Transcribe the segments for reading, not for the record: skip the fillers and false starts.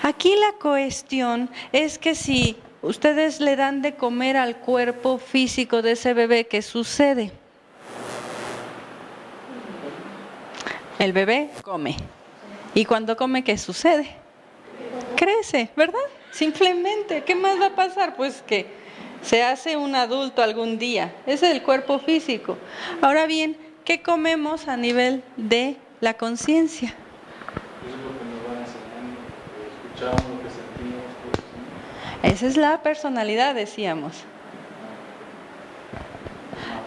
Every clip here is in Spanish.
Aquí la cuestión es que si ustedes le dan de comer al cuerpo físico de ese bebé, ¿qué sucede? El bebé come. Y cuando come, ¿qué sucede? Crece, ¿verdad? Simplemente, ¿qué más va a pasar? Pues que se hace un adulto algún día. Ese es el cuerpo físico. Ahora bien, ¿qué comemos a nivel de la conciencia? Eso es lo que nos van enseñando, lo que escuchamos, lo que sentimos. Esa es la personalidad, decíamos.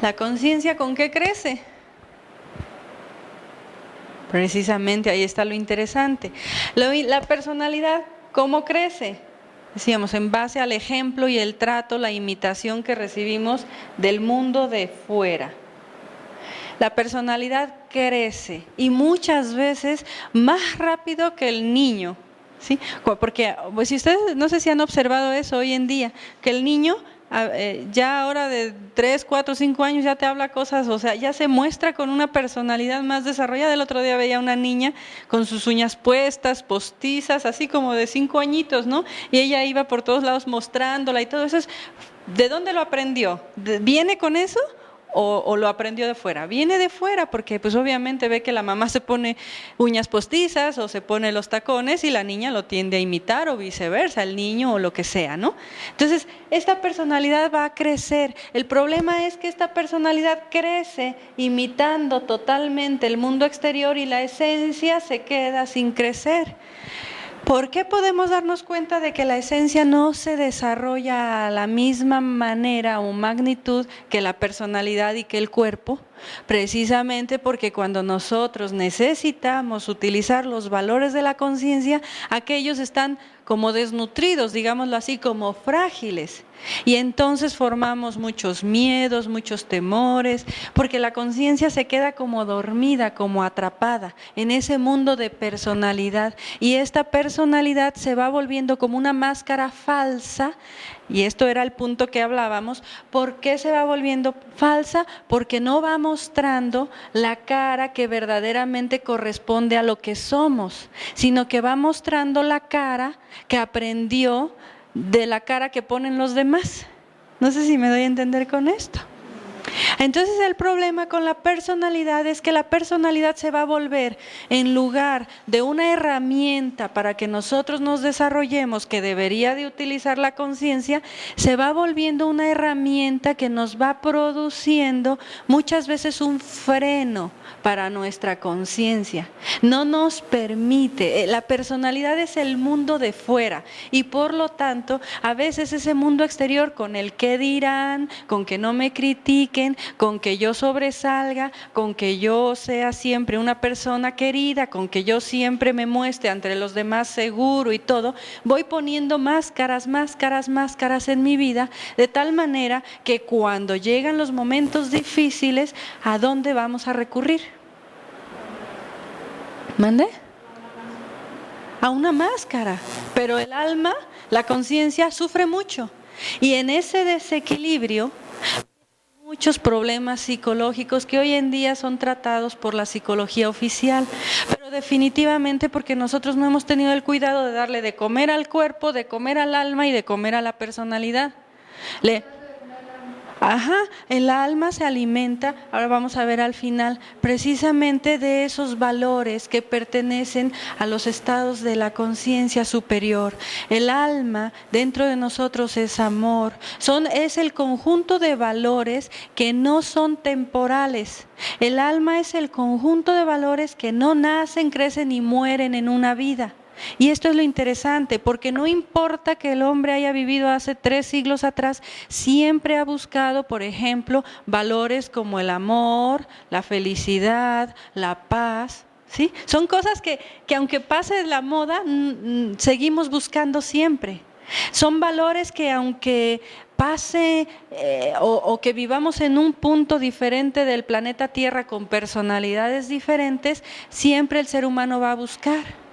¿La conciencia con qué crece? Precisamente ahí está lo interesante. La personalidad, ¿cómo crece? Decíamos, en base al ejemplo y el trato, la imitación que recibimos del mundo de fuera. La personalidad crece y muchas veces más rápido que el niño, ¿sí? Porque pues, si ustedes, no sé si han observado eso hoy en día, que el niño ya ahora de 3, 4, 5 años ya te habla cosas, o sea, ya se muestra con una personalidad más desarrollada. El otro día veía una niña con sus uñas puestas, postizas, así como de 5 añitos, ¿no? Y ella iba por todos lados mostrándola y todo eso. ¿De dónde lo aprendió? ¿Viene con eso? ¿O lo aprendió de fuera? Viene de fuera porque pues obviamente ve que la mamá se pone uñas postizas o se pone los tacones y la niña lo tiende a imitar o viceversa, el niño o lo que sea, ¿no? Entonces, esta personalidad va a crecer. El problema es que esta personalidad crece imitando totalmente el mundo exterior y la esencia se queda sin crecer. ¿Por qué podemos darnos cuenta de que la esencia no se desarrolla a la misma manera o magnitud que la personalidad y que el cuerpo? Precisamente porque cuando nosotros necesitamos utilizar los valores de la conciencia, aquellos están como desnutridos, digámoslo así, como frágiles. Y entonces formamos muchos miedos, muchos temores, porque la conciencia se queda como dormida, como atrapada en ese mundo de personalidad. Y esta personalidad se va volviendo como una máscara falsa. Y esto era el punto que hablábamos. ¿Por qué se va volviendo falsa? Porque no va mostrando la cara que verdaderamente corresponde a lo que somos, sino que va mostrando la cara que aprendió de la cara que ponen los demás. No sé si me doy a entender con esto. Entonces el problema con la personalidad es que la personalidad se va a volver, en lugar de una herramienta para que nosotros nos desarrollemos, que debería de utilizar la conciencia, se va volviendo una herramienta que nos va produciendo muchas veces un freno para nuestra conciencia. No nos permite, la personalidad es el mundo de fuera y por lo tanto a veces ese mundo exterior con el que dirán, con que no me critiquen, con que yo sobresalga, con que yo sea siempre una persona querida, con que yo siempre me muestre ante los demás seguro y todo, voy poniendo máscaras en mi vida, de tal manera que cuando llegan los momentos difíciles, ¿a dónde vamos a recurrir? ¿Mande? A una máscara, pero el alma, la conciencia sufre mucho y en ese desequilibrio muchos problemas psicológicos que hoy en día son tratados por la psicología oficial, pero definitivamente porque nosotros no hemos tenido el cuidado de darle de comer al cuerpo, de comer al alma y de comer a la personalidad. El alma se alimenta, ahora vamos a ver al final, precisamente de esos valores que pertenecen a los estados de la conciencia superior. El alma dentro de nosotros es amor, es el conjunto de valores que no son temporales. El alma es el conjunto de valores que no nacen, crecen y mueren en una vida. Y esto es lo interesante, porque no importa que el hombre haya vivido hace 3 siglos atrás, siempre ha buscado, por ejemplo, valores como el amor, la felicidad, la paz, ¿sí? Son cosas que aunque pase la moda, seguimos buscando siempre. Son valores que aunque pase o que vivamos en un punto diferente del planeta Tierra con personalidades diferentes, siempre el ser humano va a buscar.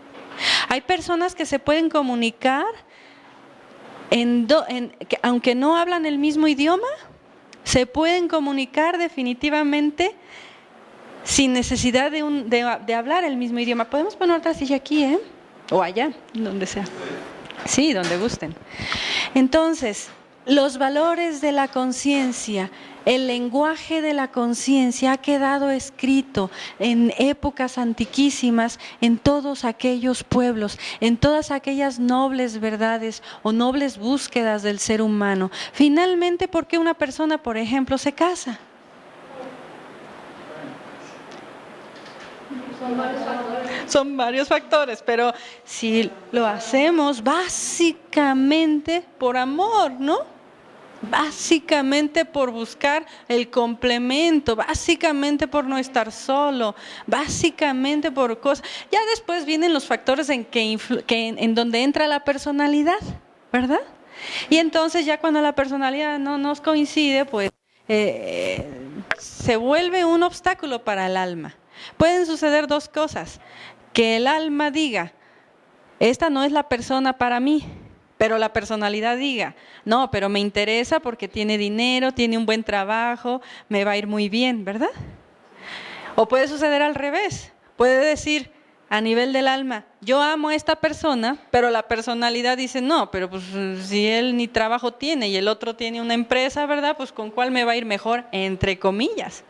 Hay personas que se pueden comunicar aunque no hablan el mismo idioma, se pueden comunicar definitivamente sin necesidad de hablar el mismo idioma. Podemos poner otra silla aquí, o allá, donde sea. Sí, donde gusten. Entonces, los valores de la conciencia, el lenguaje de la conciencia ha quedado escrito en épocas antiquísimas en todos aquellos pueblos, en todas aquellas nobles verdades o nobles búsquedas del ser humano. Finalmente, ¿por qué una persona, por ejemplo, se casa? Son varios factores, pero si lo hacemos básicamente por amor, ¿no? Básicamente por buscar el complemento, básicamente por no estar solo, básicamente por cosas. Ya después vienen los factores en donde entra la personalidad, ¿verdad? Y entonces ya cuando la personalidad no nos coincide, pues se vuelve un obstáculo para el alma. Pueden suceder dos cosas: que el alma diga, esta no es la persona para mí, pero la personalidad diga, no, pero me interesa porque tiene dinero, tiene un buen trabajo, me va a ir muy bien, ¿verdad? O puede suceder al revés, puede decir a nivel del alma, yo amo a esta persona, pero la personalidad dice, no, pero pues si él ni trabajo tiene y el otro tiene una empresa, ¿verdad? Pues ¿con cuál me va a ir mejor? Entre comillas.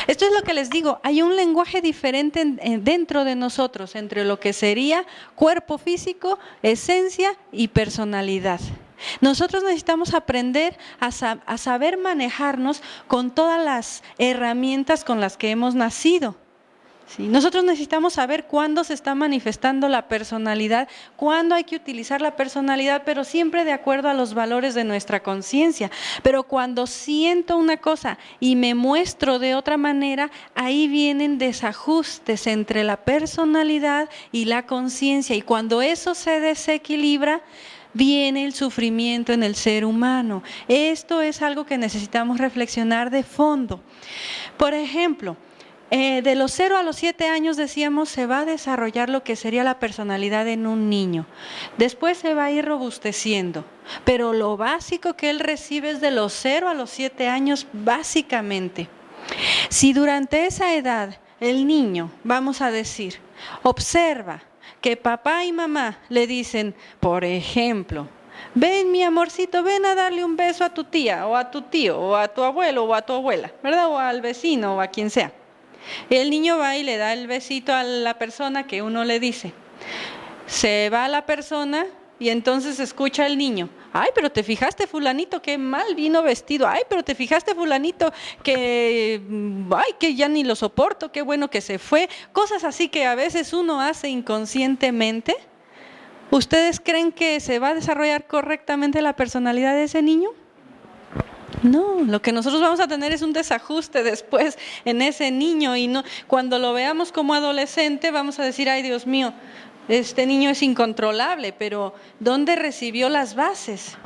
Esto es lo que les digo, hay un lenguaje diferente dentro de nosotros entre lo que sería cuerpo físico, esencia y personalidad. Nosotros necesitamos aprender a saber manejarnos con todas las herramientas con las que hemos nacido. Sí, nosotros necesitamos saber cuándo se está manifestando la personalidad, cuándo hay que utilizar la personalidad, pero siempre de acuerdo a los valores de nuestra conciencia. Pero cuando siento una cosa y me muestro de otra manera, ahí vienen desajustes entre la personalidad y la conciencia. Y cuando eso se desequilibra, viene el sufrimiento en el ser humano. Esto es algo que necesitamos reflexionar de fondo. Por ejemplo, de los 0 a los 7 años decíamos se va a desarrollar lo que sería la personalidad en un niño. Después se va a ir robusteciendo, pero lo básico que él recibe es de los 0 a los 7 años básicamente. Si durante esa edad el niño, vamos a decir, observa que papá y mamá le dicen, por ejemplo, ven mi amorcito, ven a darle un beso a tu tía o a tu tío o a tu abuelo o a tu abuela, ¿verdad? O al vecino o a quien sea. El niño va y le da el besito a la persona que uno le dice. Se va la persona y entonces escucha el niño. Ay, pero te fijaste fulanito, qué mal vino vestido. Ay, pero te fijaste fulanito que ya ni lo soporto, qué bueno que se fue. Cosas así que a veces uno hace inconscientemente. ¿Ustedes creen que se va a desarrollar correctamente la personalidad de ese niño? No, lo que nosotros vamos a tener es un desajuste después en ese niño y no, cuando lo veamos como adolescente vamos a decir, ay Dios mío, este niño es incontrolable, pero ¿dónde recibió las bases?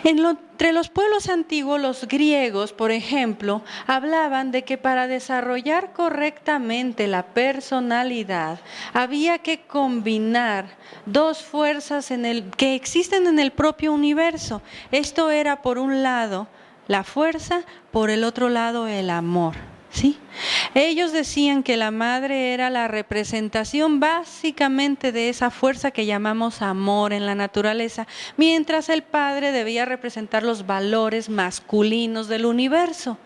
Entre los pueblos antiguos, los griegos, por ejemplo, hablaban de que para desarrollar correctamente la personalidad había que combinar dos fuerzas que existen en el propio universo. Esto era, por un lado, la fuerza, por el otro lado, el amor. ¿Sí? Ellos decían que la madre era la representación básicamente de esa fuerza que llamamos amor en la naturaleza, mientras el padre debía representar los valores masculinos del universo.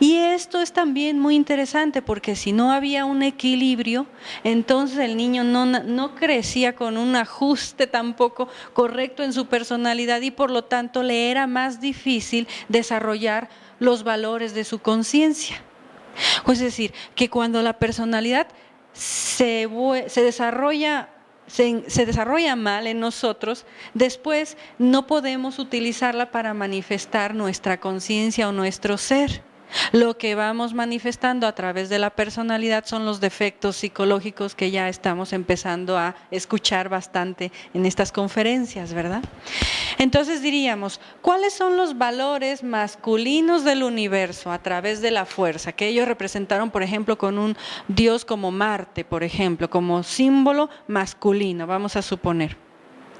Y esto es también muy interesante porque si no había un equilibrio, entonces el niño no crecía con un ajuste tampoco correcto en su personalidad y por lo tanto le era más difícil desarrollar los valores de su conciencia. Es decir, que cuando la personalidad se desarrolla mal en nosotros, después no podemos utilizarla para manifestar nuestra conciencia o nuestro ser. Lo que vamos manifestando a través de la personalidad son los defectos psicológicos que ya estamos empezando a escuchar bastante en estas conferencias, ¿verdad? Entonces diríamos, ¿cuáles son los valores masculinos del universo a través de la fuerza? Que ellos representaron, por ejemplo, con un dios como Marte, por ejemplo, como símbolo masculino, vamos a suponer.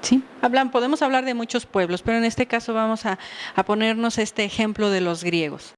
¿Sí? Podemos hablar de muchos pueblos, pero en este caso vamos a ponernos este ejemplo de los griegos.